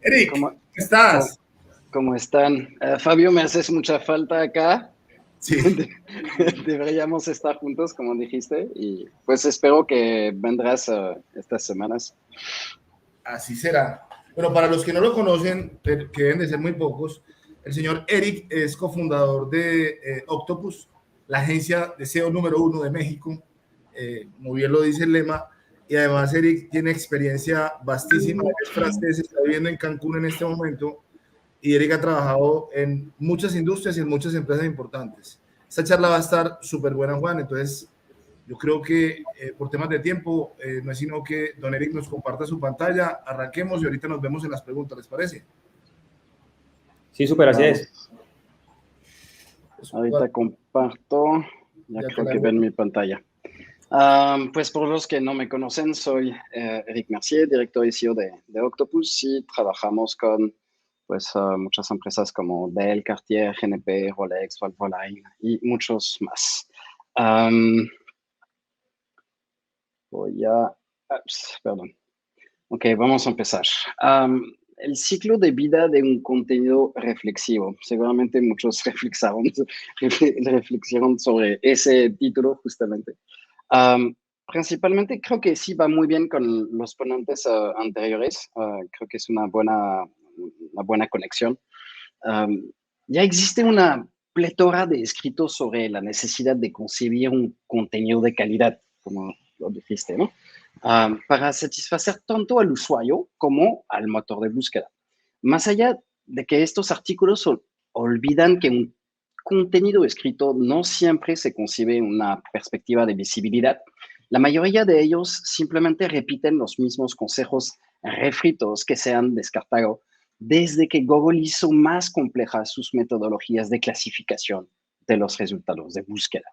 Eric, ¿Cómo, ¿cómo cómo, estás? cómo están? Fabio, me haces mucha falta acá. Sí, Deberíamos estar juntos, como dijiste, y pues espero que vendrás estas semanas. así será. Bueno, para los que no lo conocen, que deben de ser muy pocos, el señor Eric es cofundador de Octopus, la agencia de SEO número uno de México, como bien lo dice el lema, y además Eric tiene experiencia vastísima, él es francés, está viviendo en Cancún en este momento, y Eric ha trabajado en muchas industrias y en muchas empresas importantes. Esta charla va a estar súper buena, Juan, entonces yo creo que por temas de tiempo no es sino que don Eric nos comparta su pantalla, arranquemos y ahorita nos vemos en las preguntas, ¿les parece? Sí, súper, así Vamos, es. Pues, ahorita comparto, ya ya te creo la que hago. ven mi pantalla. Pues por los que no me conocen, soy Eric Mercier, director y CEO de Octopus, y trabajamos con pues, muchas empresas como Dell, Cartier, GNP, Rolex, Volkswagen y muchos más. Voy a... perdón. Ok, vamos a empezar. El ciclo de vida de un contenido reflexivo. Seguramente muchos reflexionaron sobre ese título justamente. Um, Principalmente creo que sí va muy bien con los ponentes anteriores. Creo que es una buena conexión. Um, ya existe una pletora de escritos sobre la necesidad de concebir un contenido de calidad, como lo dijiste, ¿no? Para satisfacer tanto al usuario como al motor de búsqueda. Más allá de que estos artículos olvidan que un contenido escrito no siempre se concibe en una perspectiva de visibilidad, la mayoría de ellos simplemente repiten los mismos consejos refritos que se han descartado desde que Google hizo más complejas sus metodologías de clasificación de los resultados de búsqueda,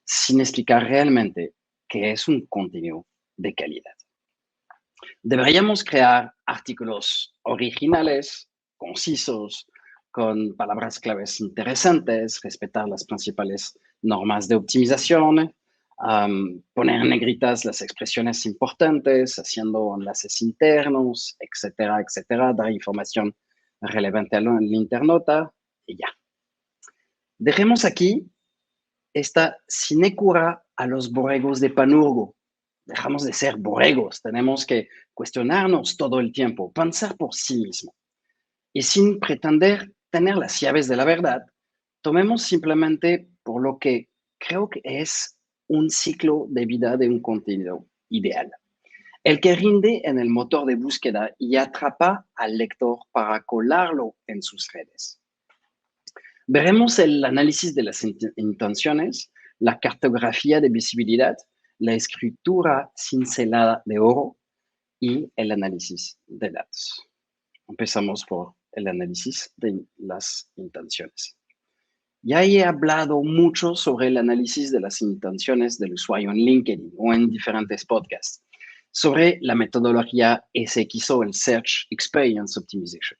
sin explicar realmente qué es un contenido de calidad. Deberíamos crear artículos originales, concisos, con palabras claves interesantes, respetar las principales normas de optimización, poner en negritas las expresiones importantes, haciendo enlaces internos, etcétera, etcétera, dar información relevante al internauta y ya. Dejemos aquí esta sinecura a los borregos de Panurgo. Dejamos de ser borregos, tenemos que cuestionarnos todo el tiempo, pensar por sí mismo. Y sin pretender tener las llaves de la verdad, tomemos simplemente por lo que creo que es un ciclo de vida de un contenido ideal. El que rinde en el motor de búsqueda y atrapa al lector para colarlo en sus redes. Veremos el análisis de las intenciones, la cartografía de visibilidad, la escritura cincelada de oro y el análisis de datos. Empezamos por el análisis de las intenciones. Ya he hablado mucho sobre el análisis de las intenciones del usuario en LinkedIn o en diferentes podcasts, sobre la metodología SXO, el Search Experience Optimization,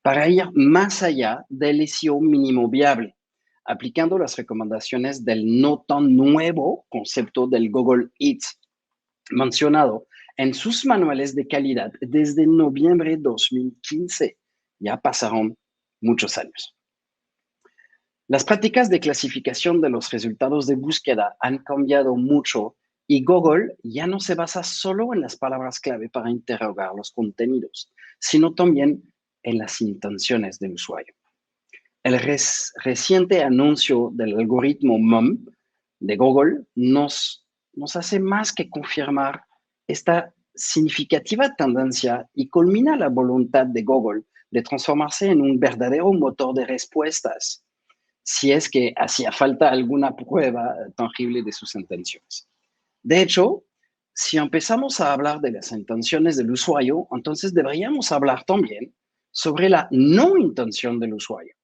para ir más allá del SEO mínimo viable, aplicando las recomendaciones del no tan nuevo concepto del Google Eats, mencionado en sus manuales de calidad desde noviembre de 2015. Ya pasaron muchos años. Las prácticas de clasificación de los resultados de búsqueda han cambiado mucho y Google ya no se basa solo en las palabras clave para interrogar los contenidos, sino también en las intenciones del usuario. El reciente anuncio del algoritmo MUM de Google nos hace más que confirmar esta significativa tendencia y culmina la voluntad de Google de transformarse en un verdadero motor de respuestas, si es que hacía falta alguna prueba tangible de sus intenciones. De hecho, si empezamos a hablar de las intenciones del usuario, entonces deberíamos hablar también sobre la no intención del usuario.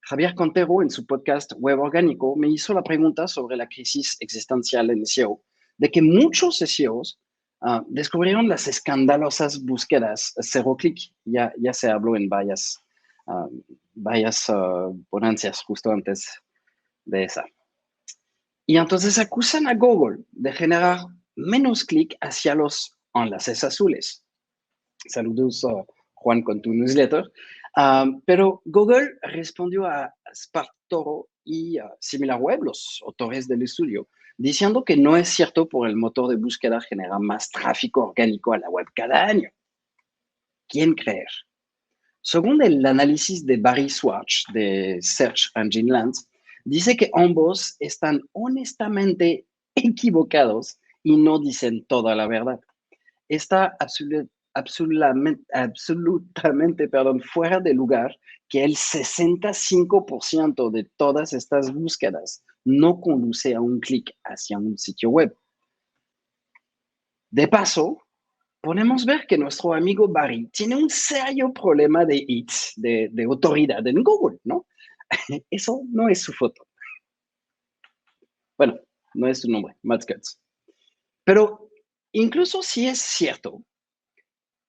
Javier Contero, en su podcast Web Orgánico, me hizo la pregunta sobre la crisis existencial en SEO, de que muchos SEOs descubrieron las escandalosas búsquedas cero clic. Ya se habló en varias ponencias justo antes de esa. Y entonces acusan a Google de generar menos clic hacia los enlaces azules. Saludos, Juan, con tu newsletter. Pero Google respondió a SparkToro y SimilarWeb, los autores del estudio, diciendo que no es cierto por el motor de búsqueda genera más tráfico orgánico a la web cada año. ¿Quién creer? Según el análisis de Barry Schwartz de Search Engine Land, dice que ambos están honestamente equivocados y no dicen toda la verdad. Está absolutamente fuera de lugar que el 65% de todas estas búsquedas no conduce a un clic hacia un sitio web. De paso, podemos ver que nuestro amigo Barry tiene un serio problema de hits, de autoridad en Google, ¿no? Eso no es su foto. Bueno, no es su nombre, Matt Cutts. Pero incluso si es cierto,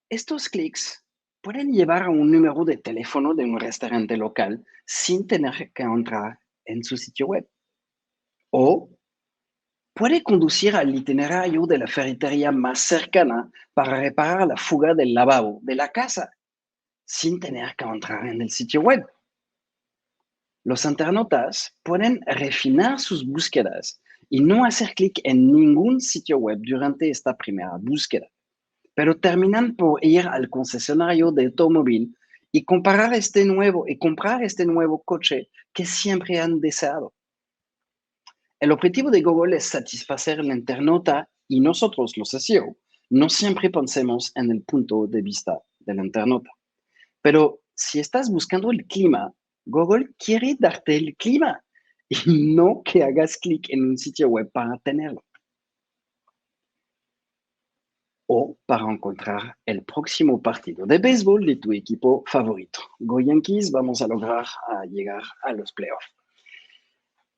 estos clics pueden llevar a un número de teléfono de un restaurante local sin tener que entrar en su sitio web. O puede conducir al itinerario de la ferretería más cercana para reparar la fuga del lavabo de la casa, sin tener que entrar en el sitio web. Los internautas pueden refinar sus búsquedas y no hacer clic en ningún sitio web durante esta primera búsqueda, pero terminan por ir al concesionario de automóvil y comprar este nuevo coche que siempre han deseado. El objetivo de Google es satisfacer al internauta y nosotros, los SEO, no siempre pensemos en el punto de vista del internauta. Pero si estás buscando el clima, Google quiere darte el clima y no que hagas clic en un sitio web para tenerlo. O para encontrar el próximo partido de béisbol de tu equipo favorito. Go Yankees, vamos a lograr llegar a los playoffs.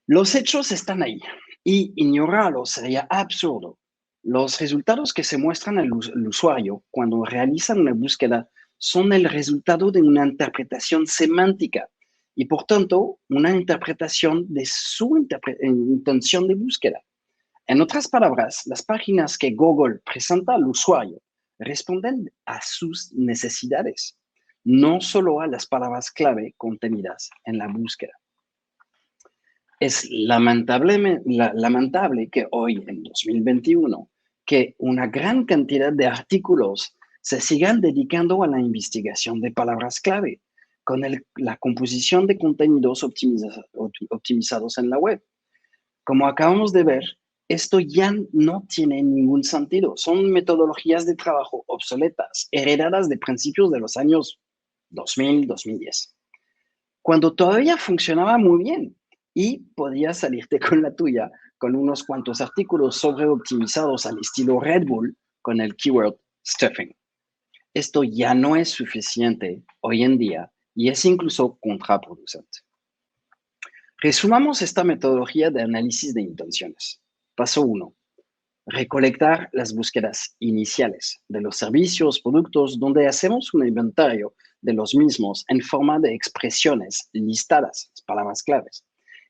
Los hechos están ahí y ignorarlos sería absurdo. Los resultados que se muestran al usuario cuando realizan una búsqueda son el resultado de una interpretación semántica y, por tanto, una interpretación de su intención de búsqueda. En otras palabras, las páginas que Google presenta al usuario responden a sus necesidades, no solo a las palabras clave contenidas en la búsqueda. Es lamentable que hoy, en 2021, que una gran cantidad de artículos se sigan dedicando a la investigación de palabras clave, con la composición de contenidos optimizados en la web. Como acabamos de ver, esto ya no tiene ningún sentido. Son metodologías de trabajo obsoletas, heredadas de principios de los años 2000-2010, cuando todavía funcionaba muy bien y podías salirte con la tuya con unos cuantos artículos sobreoptimizados al estilo Red Bull con el keyword stuffing. Esto ya no es suficiente hoy en día y es incluso contraproducente. Resumamos esta metodología de análisis de intenciones. Paso 1. Recolectar las búsquedas iniciales de los servicios, productos, donde hacemos un inventario de los mismos en forma de expresiones listadas, palabras claves,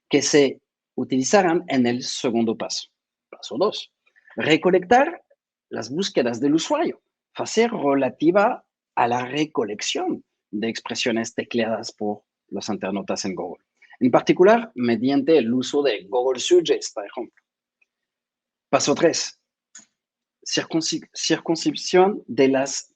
que se utilizarán en el segundo paso. Paso 2. Recolectar las búsquedas del usuario, fase relativa a la recolección de expresiones tecleadas por los internautas en Google. En particular, mediante el uso de Google Suggest, por ejemplo. Paso 3. Circunscripción de las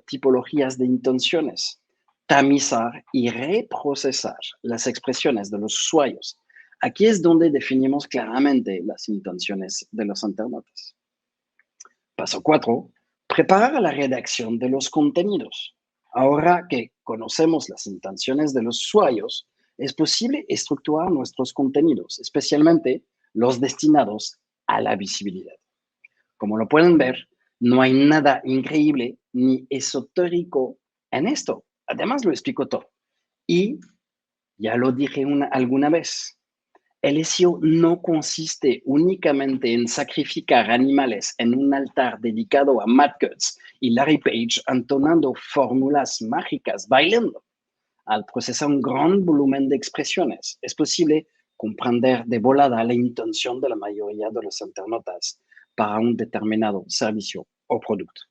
tipologías de intenciones. Tamizar y reprocesar las expresiones de los usuarios. Aquí es donde definimos claramente las intenciones de los internautas. Paso 4. Preparar la redacción de los contenidos. Ahora que conocemos las intenciones de los usuarios, es posible estructurar nuestros contenidos, especialmente los destinados a la visibilidad. Como lo pueden ver, no hay nada increíble ni esotérico en esto. Además, lo explico todo. Y ya lo dije alguna vez, el SEO no consiste únicamente en sacrificar animales en un altar dedicado a Matt Cutts y Larry Page entonando fórmulas mágicas bailando. Al procesar un gran volumen de expresiones, es posible comprender de volada la intención de la mayoría de los internautas para un determinado servicio o producto.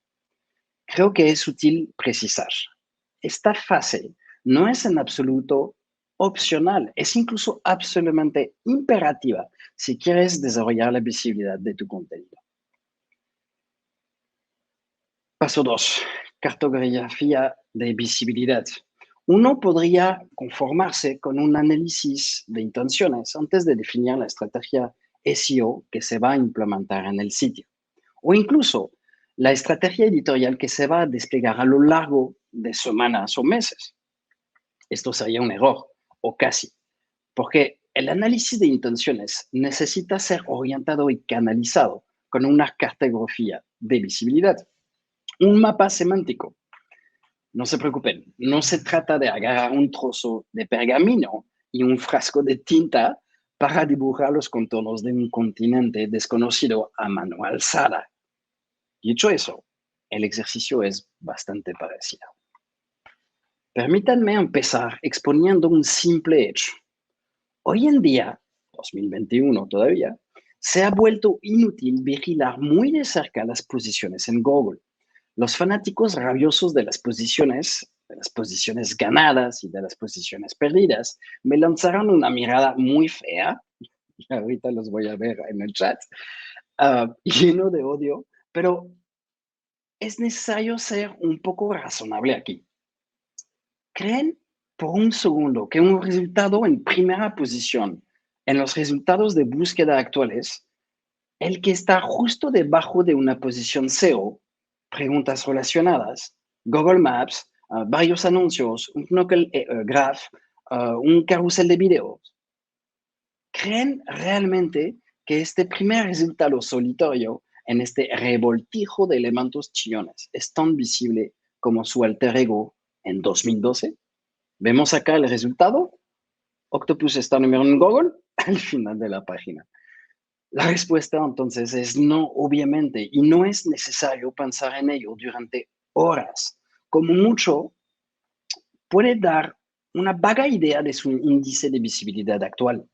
Creo que es útil precisar esta fase no es en absoluto opcional, es incluso absolutamente imperativa si quieres desarrollar la visibilidad de tu contenido. Paso 2. Cartografía de visibilidad. Uno podría conformarse con un análisis de intenciones antes de definir la estrategia SEO que se va a implementar en el sitio, o incluso la estrategia editorial que se va a desplegar a lo largo de semanas o meses. Esto sería un error, o casi, porque el análisis de intenciones necesita ser orientado y canalizado con una cartografía de visibilidad, un mapa semántico. No se preocupen, no se trata de agarrar un trozo de pergamino y un frasco de tinta para dibujar los contornos de un continente desconocido a mano alzada. Dicho eso, el ejercicio es bastante parecido. Permítanme empezar exponiendo un simple hecho. Hoy en día, 2021 todavía, se ha vuelto inútil vigilar muy de cerca las posiciones en Google. Los fanáticos rabiosos de las posiciones ganadas y de las posiciones perdidas, me lanzaron una mirada muy fea, y ahorita los voy a ver en el chat, lleno de odio, pero es necesario ser un poco razonable aquí. ¿Creen por un segundo que un resultado en primera posición en los resultados de búsqueda actuales, el que está justo debajo de una posición SEO, preguntas relacionadas, Google Maps, varios anuncios, un knuckle graph, un carrusel de videos? ¿Creen realmente que este primer resultado solitario en este revoltijo de elementos chillones es tan visible como su alter ego en 2012? Vemos acá el resultado. Octopus está número en Google al final de la página. La respuesta entonces es no, obviamente, y no es necesario pensar en ello durante horas. Como mucho, puede dar una vaga idea de su índice de visibilidad actual.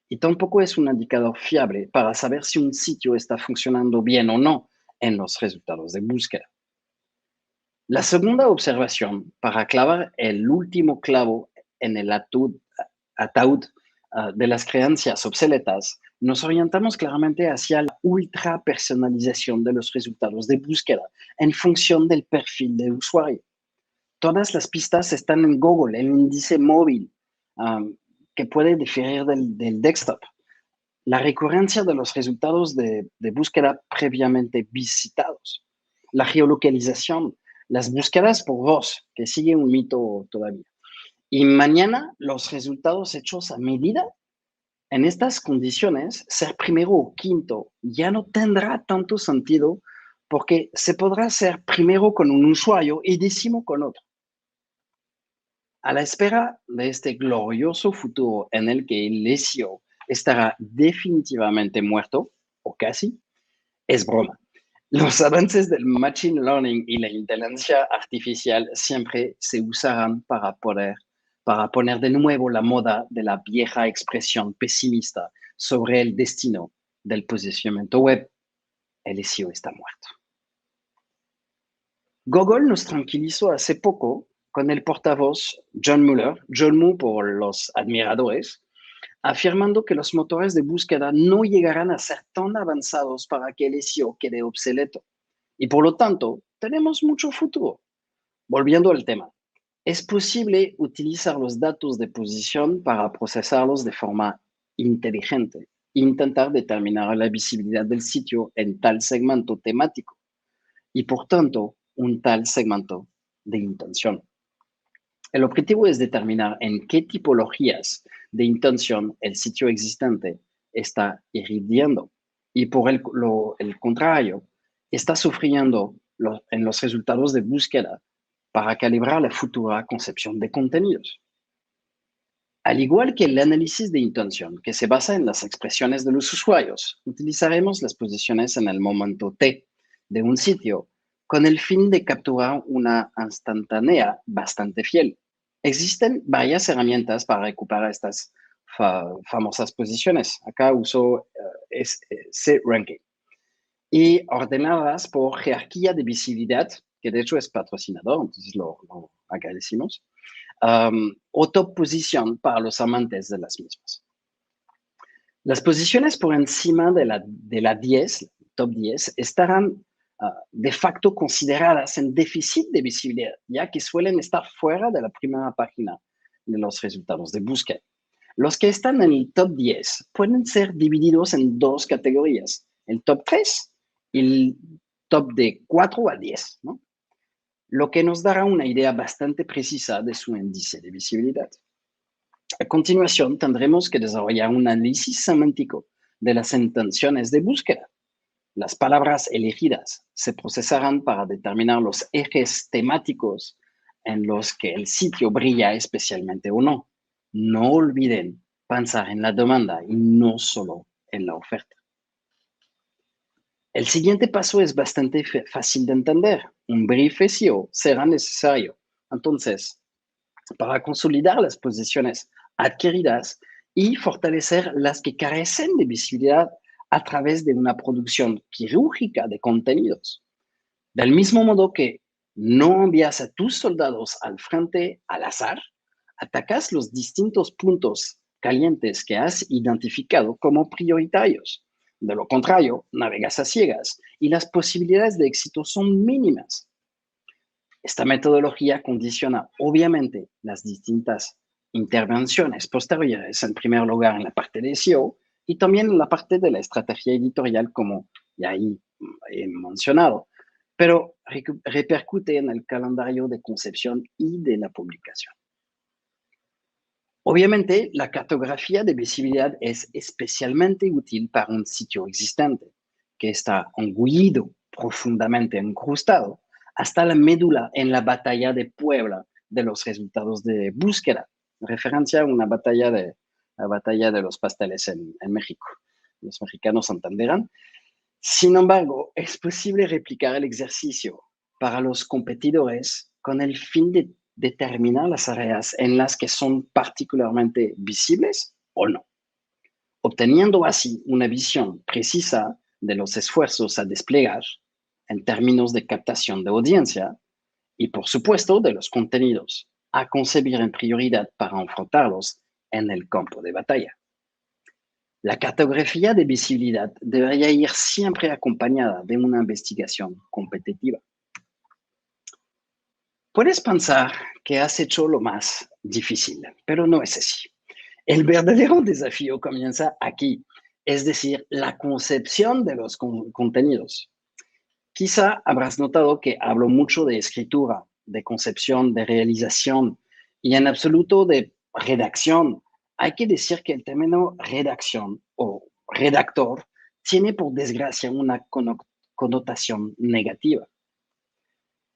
Y tampoco es un indicador fiable para saber si un sitio está funcionando bien o no en los resultados de búsqueda. La segunda observación, para clavar el último clavo en el ataúd de las creencias obsoletas, nos orientamos claramente hacia la ultra personalización de los resultados de búsqueda en función del perfil del usuario. Todas las pistas están en Google, el índice móvil, que puede diferir del desktop. La recurrencia de los resultados de búsqueda previamente visitados. La geolocalización, las búsquedas por voz, que sigue un mito todavía. Y mañana los resultados hechos a medida. En estas condiciones, ser primero o quinto ya no tendrá tanto sentido porque se podrá ser primero con un usuario y décimo con otro. A la espera de este glorioso futuro en el que el SEO estará definitivamente muerto, o casi, es broma. Los avances del Machine Learning y la inteligencia artificial siempre se usarán para poner de nuevo la moda de la vieja expresión pesimista sobre el destino del posicionamiento web. El SEO está muerto. Google nos tranquilizó hace poco con el portavoz John Mueller, John Mu por los admiradores, afirmando que los motores de búsqueda no llegarán a ser tan avanzados para que el SEO quede obsoleto. Y por lo tanto, tenemos mucho futuro. Volviendo al tema, es posible utilizar los datos de posición para procesarlos de forma inteligente e intentar determinar la visibilidad del sitio en tal segmento temático y, por tanto, un tal segmento de intención. El objetivo es determinar en qué tipologías de intención el sitio existente está irradiando y por el contrario, está sufriendo en los resultados de búsqueda para calibrar la futura concepción de contenidos. Al igual que el análisis de intención, que se basa en las expresiones de los usuarios, utilizaremos las posiciones en el momento T de un sitio con el fin de capturar una instantánea bastante fiel. Existen varias herramientas para recuperar estas famosas posiciones. Acá uso C-Ranking. Y ordenadas por jerarquía de visibilidad, que de hecho es patrocinador, entonces lo acá decimos, o top posición para los amantes de las mismas. Las posiciones por encima de la 10, top 10, estarán de facto consideradas en déficit de visibilidad, ya que suelen estar fuera de la primera página de los resultados de búsqueda. Los que están en el top 10 pueden ser divididos en dos categorías, el top 3 y el top de 4 a 10, ¿no? Lo que nos dará una idea bastante precisa de su índice de visibilidad. A continuación, tendremos que desarrollar un análisis semántico de las intenciones de búsqueda. Las palabras elegidas se procesarán para determinar los ejes temáticos en los que el sitio brilla especialmente o no. No olviden pensar en la demanda y no solo en la oferta. El siguiente paso es bastante fácil de entender. Un brief SEO será necesario. Entonces, para consolidar las posiciones adquiridas y fortalecer las que carecen de visibilidad a través de una producción quirúrgica de contenidos. Del mismo modo que no envías a tus soldados al frente al azar, atacas los distintos puntos calientes que has identificado como prioritarios. De lo contrario, navegas a ciegas y las posibilidades de éxito son mínimas. Esta metodología condiciona, obviamente, las distintas intervenciones posteriores, en primer lugar en la parte de SEO y también en la parte de la estrategia editorial, como ya ahí he mencionado, pero repercute en el calendario de concepción y de la publicación. Obviamente, la cartografía de visibilidad es especialmente útil para un sitio existente, que está engullido, profundamente incrustado, hasta la médula en la batalla de Puebla de los resultados de búsqueda, referencia a una batalla la batalla de los pasteles en México. Los mexicanos entenderán. Sin embargo, es posible replicar el ejercicio para los competidores con el fin de determinar las áreas en las que son particularmente visibles o no, obteniendo así una visión precisa de los esfuerzos a desplegar en términos de captación de audiencia y, por supuesto, de los contenidos a concebir en prioridad para enfrentarlos en el campo de batalla. La cartografía de visibilidad debería ir siempre acompañada de una investigación competitiva. Puedes pensar que has hecho lo más difícil, pero no es así. El verdadero desafío comienza aquí, es decir, la concepción de los contenidos. Quizá habrás notado que hablo mucho de escritura, de concepción, de realización y en absoluto de redacción. Hay que decir que el término redacción o redactor tiene por desgracia una connotación negativa.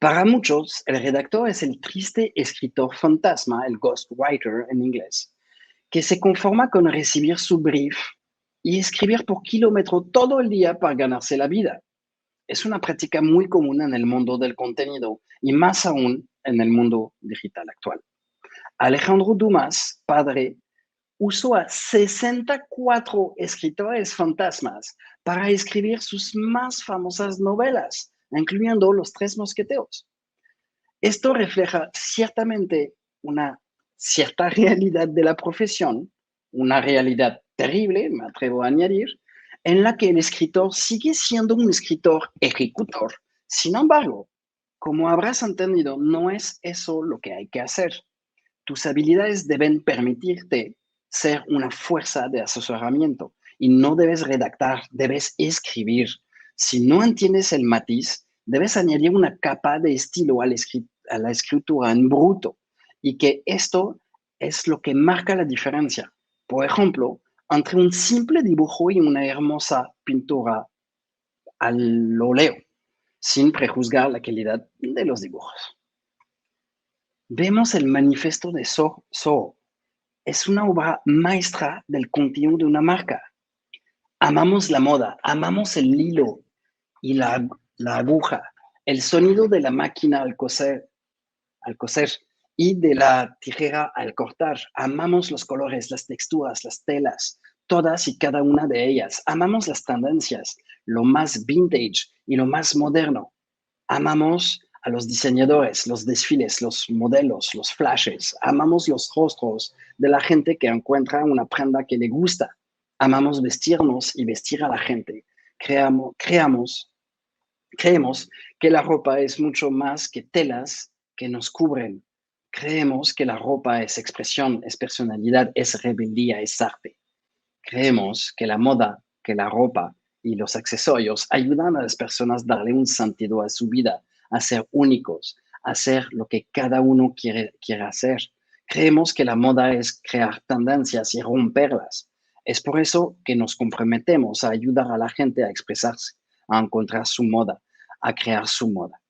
Para muchos, el redactor es el triste escritor fantasma, el ghostwriter en inglés, que se conforma con recibir su brief y escribir por kilómetro todo el día para ganarse la vida. Es una práctica muy común en el mundo del contenido y más aún en el mundo digital actual. Alejandro Dumas, padre, usó a 64 escritores fantasmas para escribir sus más famosas novelas, incluyendo Los Tres Mosqueteros. Esto refleja ciertamente una cierta realidad de la profesión, una realidad terrible, me atrevo a añadir, en la que el escritor sigue siendo un escritor ejecutor. Sin embargo, como habrás entendido, no es eso lo que hay que hacer. Tus habilidades deben permitirte ser una fuerza de asesoramiento y no debes redactar, debes escribir. Si no entiendes el matiz, debes añadir una capa de estilo a la escritura en bruto y que esto es lo que marca la diferencia. Por ejemplo, entre un simple dibujo y una hermosa pintura al óleo, sin prejuzgar la calidad de los dibujos. Vemos el manifiesto de Soho. Es una obra maestra del contenido de una marca. Amamos la moda, amamos el hilo y la aguja, el sonido de la máquina al coser y de la tijera al cortar. Amamos los colores, las texturas, las telas, todas y cada una de ellas. Amamos las tendencias, lo más vintage y lo más moderno. Amamos a los diseñadores, los desfiles, los modelos, los flashes. Amamos los rostros de la gente que encuentra una prenda que le gusta. Amamos vestirnos y vestir a la gente. Creemos que la ropa es mucho más que telas que nos cubren. Creemos que la ropa es expresión, es personalidad, es rebeldía, es arte. Creemos que la moda, que la ropa y los accesorios ayudan a las personas a darle un sentido a su vida, a ser únicos, a hacer lo que cada uno quiere hacer. Creemos que la moda es crear tendencias y romperlas. Es por eso que nos comprometemos a ayudar a la gente a expresarse, a encontrar su moda, a crear su moda.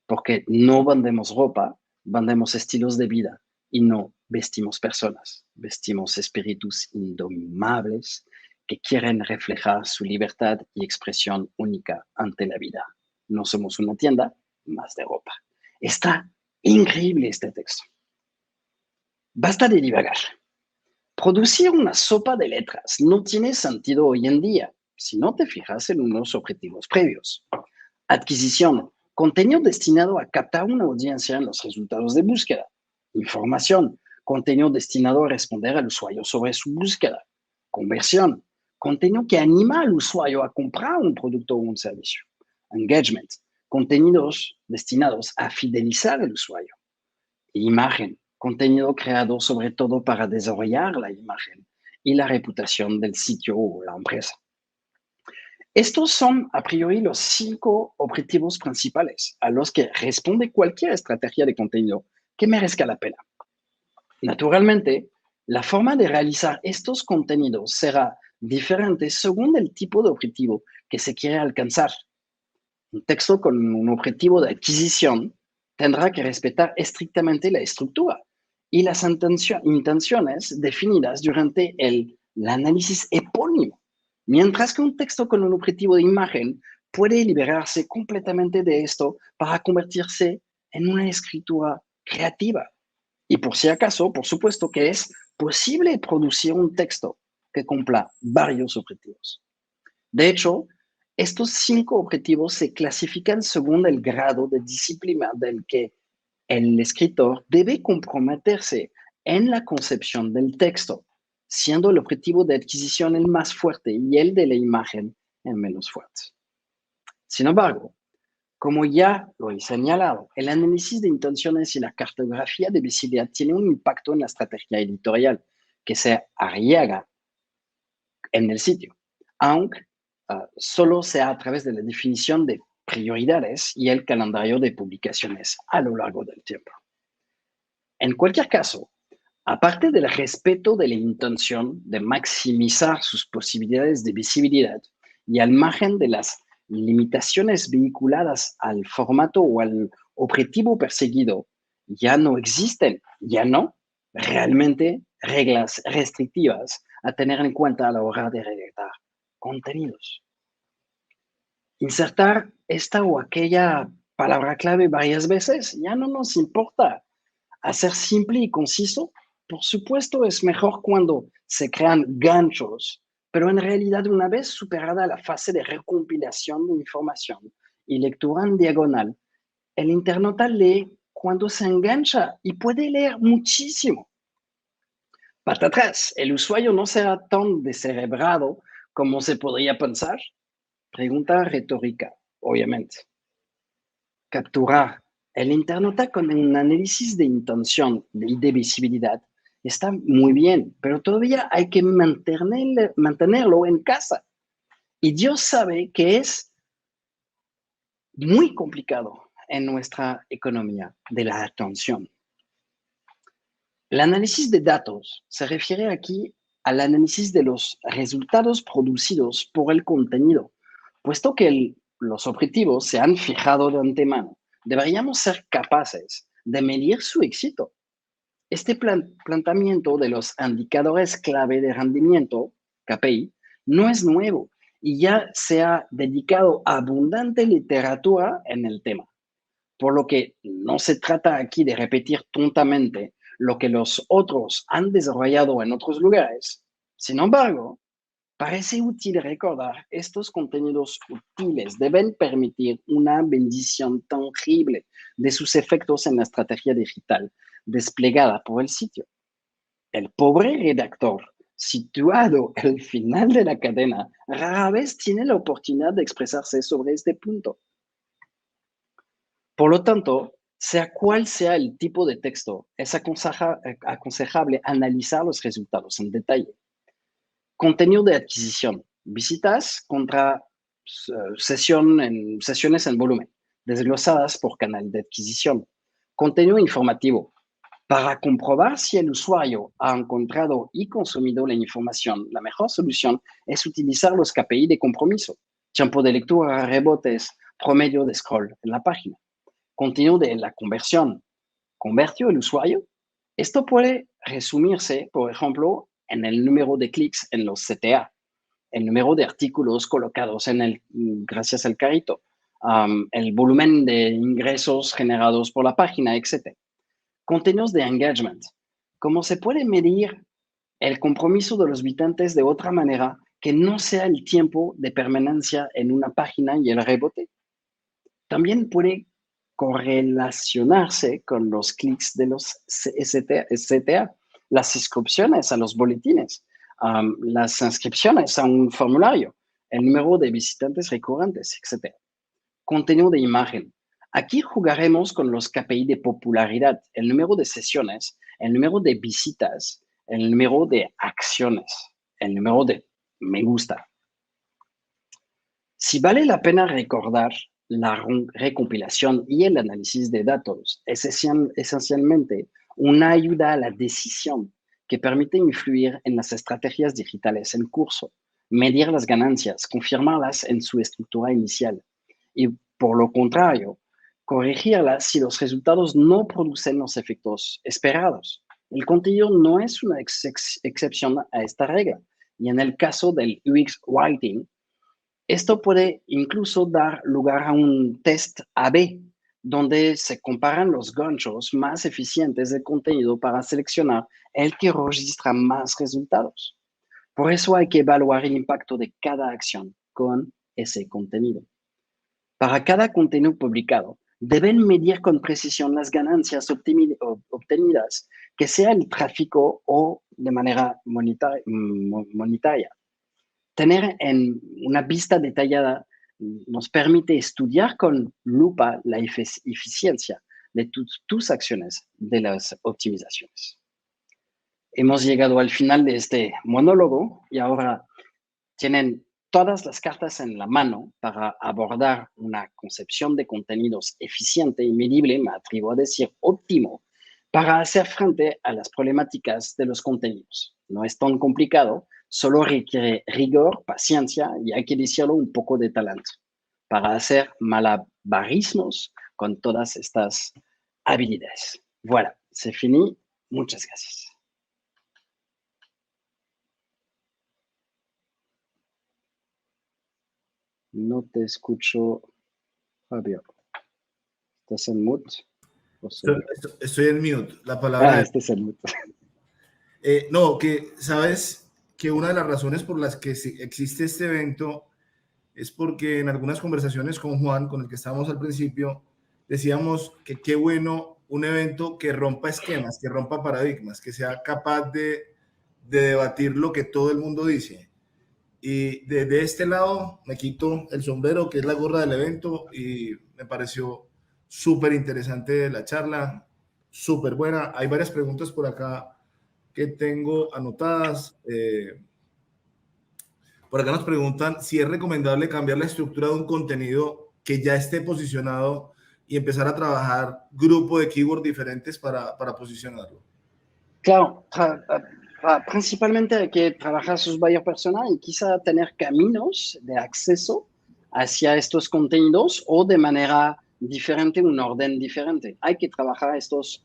Porque no vendemos ropa, vendemos estilos de vida y no vestimos personas. Vestimos espíritus indomables que quieren reflejar su libertad y expresión única ante la vida. No somos una tienda más de ropa. Está increíble este texto. Basta de divagar. Producir una sopa de letras no tiene sentido hoy en día si no te fijas en unos objetivos previos. Adquisición, contenido destinado a captar una audiencia en los resultados de búsqueda. Información, contenido destinado a responder al usuario sobre su búsqueda. Conversión, contenido que anima al usuario a comprar un producto o un servicio. Engagement, contenidos destinados a fidelizar al usuario. Imagen, contenido creado sobre todo para desarrollar la imagen y la reputación del sitio o la empresa. Estos son, a priori, los 5 objetivos principales a los que responde cualquier estrategia de contenido que merezca la pena. Naturalmente, la forma de realizar estos contenidos será diferente según el tipo de objetivo que se quiere alcanzar. Un texto con un objetivo de adquisición tendrá que respetar estrictamente la estructura y las intenciones definidas durante el análisis epónimo, mientras que un texto con un objetivo de imagen puede liberarse completamente de esto para convertirse en una escritura creativa. Y por si acaso, por supuesto que es posible producir un texto que cumpla varios objetivos. De hecho, estos 5 objetivos se clasifican según el grado de disciplina del que el escritor debe comprometerse en la concepción del texto, siendo el objetivo de adquisición el más fuerte y el de la imagen el menos fuerte. Sin embargo, como ya lo he señalado, el análisis de intenciones y la cartografía de visibilidad tiene un impacto en la estrategia editorial que se arriesga en el sitio, aunque solo sea a través de la definición de prioridades y el calendario de publicaciones a lo largo del tiempo. En cualquier caso, aparte del respeto de la intención de maximizar sus posibilidades de visibilidad y al margen de las limitaciones vinculadas al formato o al objetivo perseguido, ya no existen, realmente reglas restrictivas a tener en cuenta a la hora de redactar contenidos. Insertar esta o aquella palabra clave varias veces ya no nos importa. Hacer simple y conciso, por supuesto, es mejor cuando se crean ganchos, pero en realidad una vez superada la fase de recompilación de información y lectura en diagonal, el internauta lee cuando se engancha y puede leer muchísimo. Para atrás, el usuario no será tan descerebrado como se podría pensar. Pregunta retórica, obviamente. Capturar el internauta con un análisis de intención y de visibilidad está muy bien, pero todavía hay que mantenerlo en casa. Y Dios sabe que es muy complicado en nuestra economía de la atención. El análisis de datos se refiere aquí al análisis de los resultados producidos por el contenido, puesto que los objetivos se han fijado de antemano. Deberíamos ser capaces de medir su éxito. Este planteamiento de los indicadores clave de rendimiento, KPI, no es nuevo y ya se ha dedicado abundante literatura en el tema. Por lo que no se trata aquí de repetir tontamente lo que los otros han desarrollado en otros lugares. Sin embargo, Parece útil recordar, estos contenidos útiles deben permitir una bendición tangible de sus efectos en la estrategia digital desplegada por el sitio. El pobre redactor, situado al final de la cadena, rara vez tiene la oportunidad de expresarse sobre este punto. Por lo tanto, sea cual sea el tipo de texto, es aconsejable analizar los resultados en detalle. Contenido de adquisición. Visitas contra sesiones en volumen, desglosadas por canal de adquisición. Contenido informativo. Para comprobar si el usuario ha encontrado y consumido la información, la mejor solución es utilizar los KPI de compromiso. Tiempo de lectura, rebotes, promedio de scroll en la página. Contenido de la conversión. ¿Convirtió el usuario? Esto puede resumirse, por ejemplo, en el número de clics en los CTA, el número de artículos colocados gracias al carrito, el volumen de ingresos generados por la página, etc. Contenidos de engagement. ¿Cómo se puede medir el compromiso de los visitantes de otra manera que no sea el tiempo de permanencia en una página y el rebote? También puede correlacionarse con los clics de los CTA, las inscripciones a los boletines, las inscripciones a un formulario, el número de visitantes recurrentes, etc. Contenido de imagen. Aquí jugaremos con los KPI de popularidad, el número de sesiones, el número de visitas, el número de acciones, el número de me gusta. Si vale la pena recordar, la recompilación y el análisis de datos es esencialmente una ayuda a la decisión que permite influir en las estrategias digitales en curso, medir las ganancias, confirmarlas en su estructura inicial y, por lo contrario, corregirlas si los resultados no producen los efectos esperados. El contenido no es una excepción a esta regla y en el caso del UX Writing, esto puede incluso dar lugar a un test A/B, donde se comparan los ganchos más eficientes de contenido para seleccionar el que registra más resultados. Por eso hay que evaluar el impacto de cada acción con ese contenido. Para cada contenido publicado, deben medir con precisión las ganancias obtenidas, que sea el tráfico o de manera monetaria. Tener en una vista detallada nos permite estudiar con lupa la eficiencia de tus acciones de las optimizaciones. Hemos llegado al final de este monólogo y ahora tienen todas las cartas en la mano para abordar una concepción de contenidos eficiente y medible, me atrevo a decir óptimo, para hacer frente a las problemáticas de los contenidos. No es tan complicado, solo requiere rigor, paciencia y, hay que decirlo, un poco de talento para hacer malabarismos con todas estas habilidades. Voilà, c'est fini. Muchas gracias. No te escucho, Fabio. ¿Estás en mute? Estoy en mute. La palabra estás en mute. No, que sabes que una de las razones por las que existe este evento es porque en algunas conversaciones con Juan, con el que estábamos al principio, decíamos que qué bueno un evento que rompa esquemas, que rompa paradigmas, que sea capaz de debatir lo que todo el mundo dice. Y de este lado me quito el sombrero, que es la gorra del evento, y me pareció súper interesante la charla, súper buena. Hay varias preguntas por acá que tengo anotadas. Por acá nos preguntan si es recomendable cambiar la estructura de un contenido que ya esté posicionado y empezar a trabajar grupo de keywords diferentes para posicionarlo. Claro, principalmente hay que trabajar sus buyer persona y quizá tener caminos de acceso hacia estos contenidos o de manera diferente, un orden diferente. Hay que trabajar estos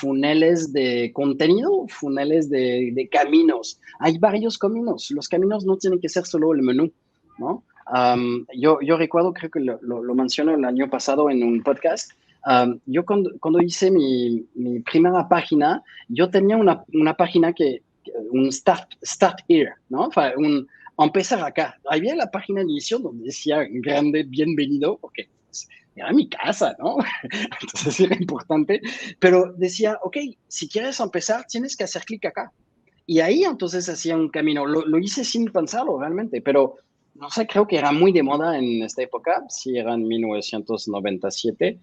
funeles de contenido, funeles de caminos. Hay varios caminos. Los caminos no tienen que ser solo el menú, ¿no? Yo recuerdo, creo que lo mencioné el año pasado en un podcast. Yo cuando hice mi primera página, yo tenía una página un start here, ¿no? Empezar acá. Había la página de inicio donde decía grande, bienvenido, porque era mi casa, ¿no? Entonces era importante, pero decía, ok, si quieres empezar, tienes que hacer clic acá. Y ahí entonces hacía un camino. Lo hice sin pensarlo realmente, pero no sé, creo que era muy de moda en esta época, si era en 1997,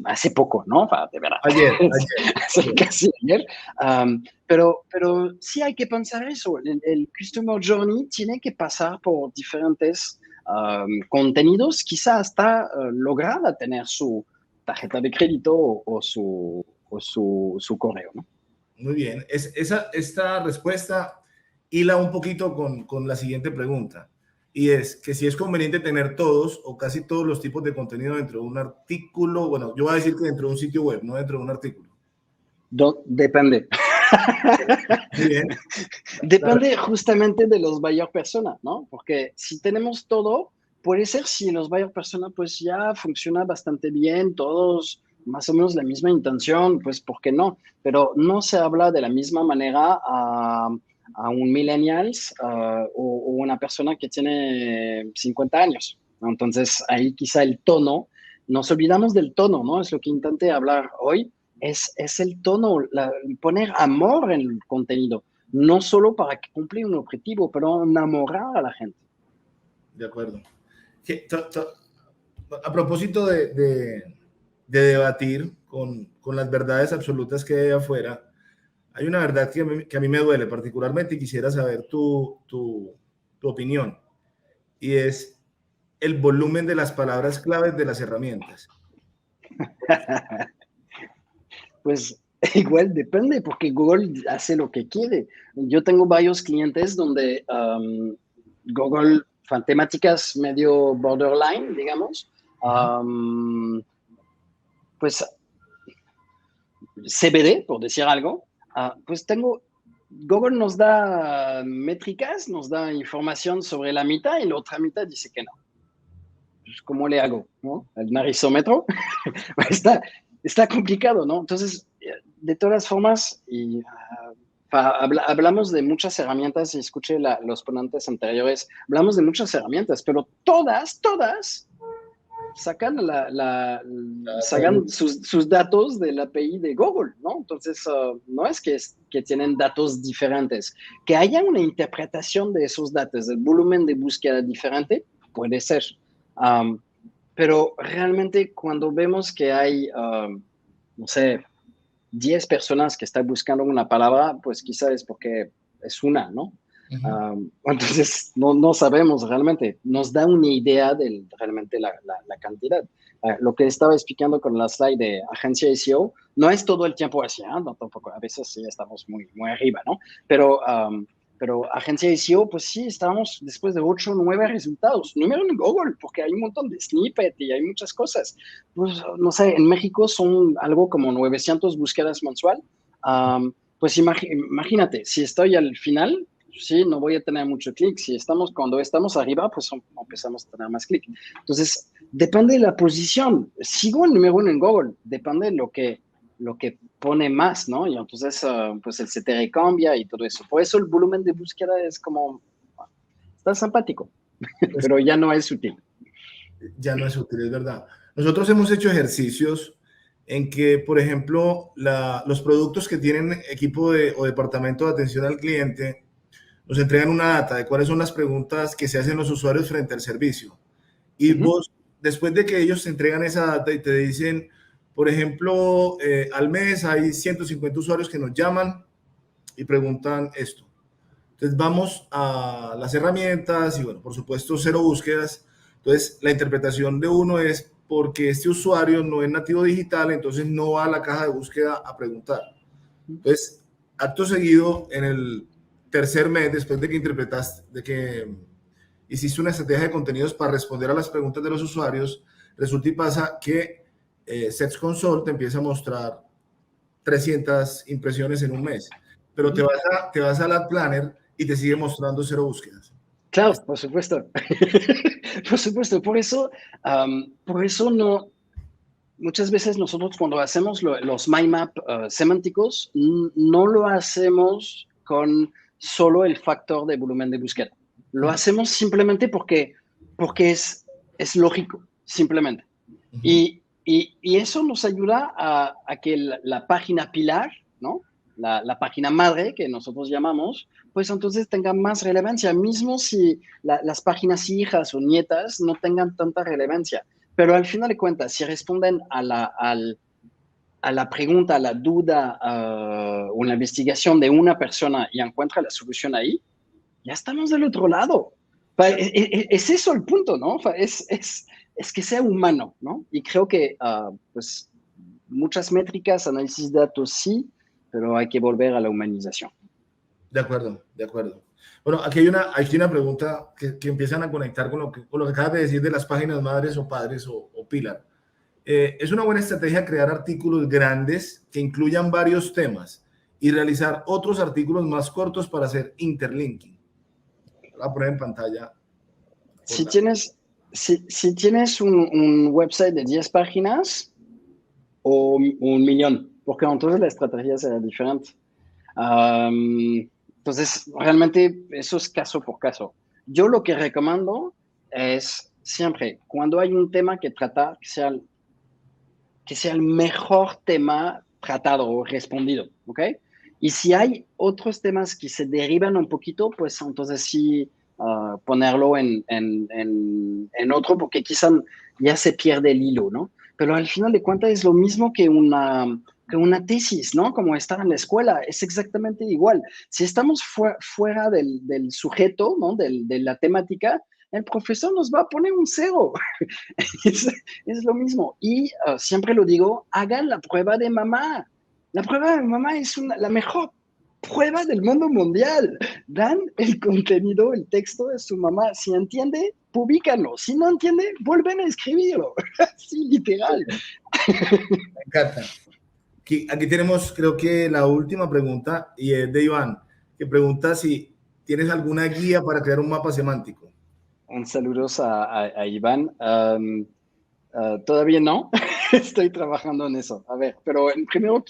hace poco, ¿no? De verdad. Ayer. Casi ayer. Pero sí hay que pensar eso. El Customer Journey tiene que pasar por diferentes contenidos, quizá hasta lograr tener su tarjeta de crédito o su correo, ¿no? Muy bien. Esta respuesta hila un poquito con la siguiente pregunta, y es que si es conveniente tener todos o casi todos los tipos de contenido dentro de un artículo. Bueno, yo voy a decir que dentro de un sitio web, no dentro de un artículo. Depende. Muy bien. Depende justamente de los buyer persona, ¿no? Porque si tenemos todo, puede ser si los buyer persona pues ya funciona bastante bien, todos más o menos la misma intención, pues ¿por qué no? Pero no se habla de la misma manera a un millennials o una persona que tiene 50 años, ¿no? Entonces ahí quizá el tono, nos olvidamos del tono, ¿no? Es lo que intenté hablar hoy. Es el tono, poner amor en el contenido, no solo para cumplir un objetivo, pero enamorar a la gente. De acuerdo. A propósito de debatir con las verdades absolutas que hay afuera, hay una verdad que a mí me duele particularmente y quisiera saber tu opinión, y es el volumen de las palabras claves de las herramientas. Pues igual depende, porque Google hace lo que quiere. Yo tengo varios clientes donde Google, temáticas medio borderline, digamos, pues CBD, por decir algo, pues Google nos da métricas, nos da información sobre la mitad y la otra mitad dice que no. Pues, ¿cómo le hago? ¿No? El narizómetro está complicado, ¿no? Entonces, de todas formas, hablamos de muchas herramientas, y escuché los ponentes anteriores, hablamos de muchas herramientas, pero todas sacan sus datos del API de Google, ¿no? Entonces, no es que tienen datos diferentes. Que haya una interpretación de esos datos, del volumen de búsqueda diferente, puede ser. Pero realmente cuando vemos que hay, no sé, 10 personas que están buscando una palabra, pues quizás es porque es una, ¿no? Entonces, no sabemos realmente. Nos da una idea de realmente la cantidad. Lo que estaba explicando con la slide de agencia SEO, no es todo el tiempo así, ¿eh? No, tampoco, a veces sí estamos muy, muy arriba, ¿no? Pero agencia SEO, pues sí, estábamos después de 8 o 9 resultados. Número en Google, porque hay un montón de snippet y hay muchas cosas. Pues, no sé, en México son algo como 900 búsquedas mensual. Pues imagínate, si estoy al final, sí, no voy a tener mucho clic. Cuando estamos arriba, pues empezamos a tener más clic. Entonces, depende de la posición. Sigo el número 1 en Google, depende de lo que pone más, ¿no? Y entonces, pues el CTR cambia y todo eso. Por eso el volumen de búsqueda es como, está simpático, pero ya no es útil. Ya no es útil, es verdad. Nosotros hemos hecho ejercicios en que, por ejemplo, los productos que tienen equipo o departamento de atención al cliente nos entregan una data de cuáles son las preguntas que se hacen los usuarios frente al servicio. Y vos, después de que ellos te entregan esa data y te dicen, por ejemplo, al mes hay 150 usuarios que nos llaman y preguntan esto. Entonces vamos a las herramientas y, bueno, por supuesto, 0 búsquedas. Entonces, la interpretación de uno es porque este usuario no es nativo digital, entonces no va a la caja de búsqueda a preguntar. Entonces, acto seguido, en el tercer mes, después de que hiciste una estrategia de contenidos para responder a las preguntas de los usuarios, resulta y pasa que Search Console te empieza a mostrar 300 impresiones en un mes, pero te vas al Ad Planner y te sigue mostrando 0 búsquedas. Claro, por supuesto. Por supuesto. Por eso no. Muchas veces nosotros cuando hacemos los mind map semánticos, no lo hacemos con solo el factor de volumen de búsqueda. Lo hacemos simplemente porque es lógico, simplemente. Y eso nos ayuda a que la página pilar, ¿no? La página madre que nosotros llamamos, pues entonces tenga más relevancia, mismo si las páginas hijas o nietas no tengan tanta relevancia. Pero al final de cuentas, si responden a la pregunta, a la duda o la investigación de una persona y encuentra la solución ahí, ya estamos del otro lado. Es eso el punto, ¿no? Es que sea humano, ¿no? Y creo que pues muchas métricas, análisis de datos sí, pero hay que volver a la humanización. De acuerdo, de acuerdo. Bueno, aquí hay una pregunta que empiezan a conectar con lo que acabas de decir de las páginas madres o padres o Pilar. ¿Es una buena estrategia crear artículos grandes que incluyan varios temas y realizar otros artículos más cortos para hacer interlinking? Voy a poner en pantalla. Si tienes un website de 10 páginas o 1,000,000, porque entonces la estrategia será diferente. Entonces, realmente eso es caso por caso. Yo lo que recomiendo es siempre, cuando hay un tema que tratar, que sea el mejor tema tratado o respondido, ¿ok? Y si hay otros temas que se derivan un poquito, pues entonces sí ponerlo en otro, porque quizás ya se pierde el hilo, ¿no? Pero al final de cuentas es lo mismo que una tesis, ¿no? Como estar en la escuela, es exactamente igual. Si estamos fuera del sujeto, ¿no? De la temática, el profesor nos va a poner un 0. es lo mismo. Y siempre lo digo, hagan la prueba de mamá. La prueba de mamá es la mejor prueba del mundo mundial. Dan el contenido, el texto de su mamá. Si entiende, públicalo. Si no entiende, vuelven a escribirlo. Así, literal. Me encanta. Aquí tenemos, creo que la última pregunta, y es de Iván, que pregunta si tienes alguna guía para crear un mapa semántico. Un saludo a Iván. Todavía no, estoy trabajando en eso. A ver, pero primero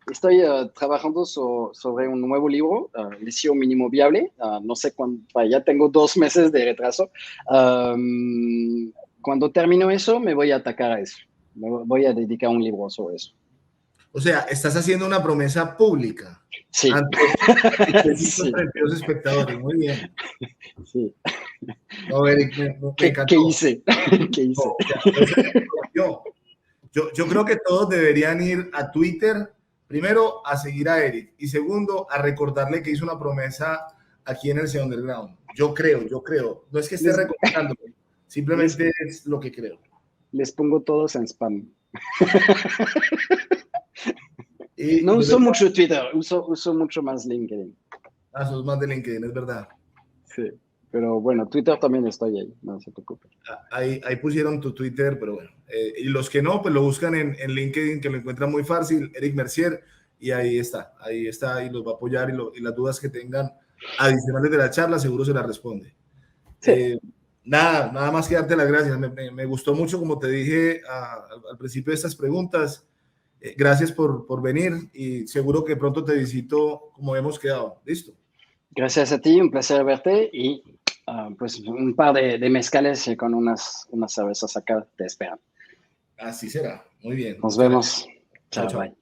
estoy trabajando sobre un nuevo libro, el SEO mínimo viable. No sé cuándo, ya tengo 2 meses de retraso. Cuando termino eso, me voy a atacar a eso. Me voy a dedicar un libro sobre eso. O sea, estás haciendo una promesa pública. Sí. Ante 32 espectadores, muy bien. Sí. No, Eric, me encantó. ¿Qué hice? ¿Qué hice? Yo creo que todos deberían ir a Twitter, primero a seguir a Eric y segundo a recordarle que hizo una promesa aquí en el SEO Underground. Yo creo. No es que esté recordándolo, simplemente es lo que creo. Les pongo todos en spam. No uso mucho Twitter, uso mucho más LinkedIn. Sos más de LinkedIn, es verdad. Sí, pero bueno, Twitter también estoy ahí, no se preocupen. Ahí pusieron tu Twitter, pero bueno. Y los que no, pues lo buscan en LinkedIn, que lo encuentran muy fácil, Eric Mercier, y ahí está, y los va a apoyar, y las dudas que tengan adicionales de la charla, seguro se las responde. Sí. Nada más que darte las gracias. Me gustó mucho, como te dije al principio de estas preguntas. Gracias por venir y seguro que pronto te visito como hemos quedado. ¿Listo? Gracias a ti, un placer verte y pues un par de mezcales con unas cervezas acá te esperan. Así será. Muy bien. Nos vemos. Chao, bye.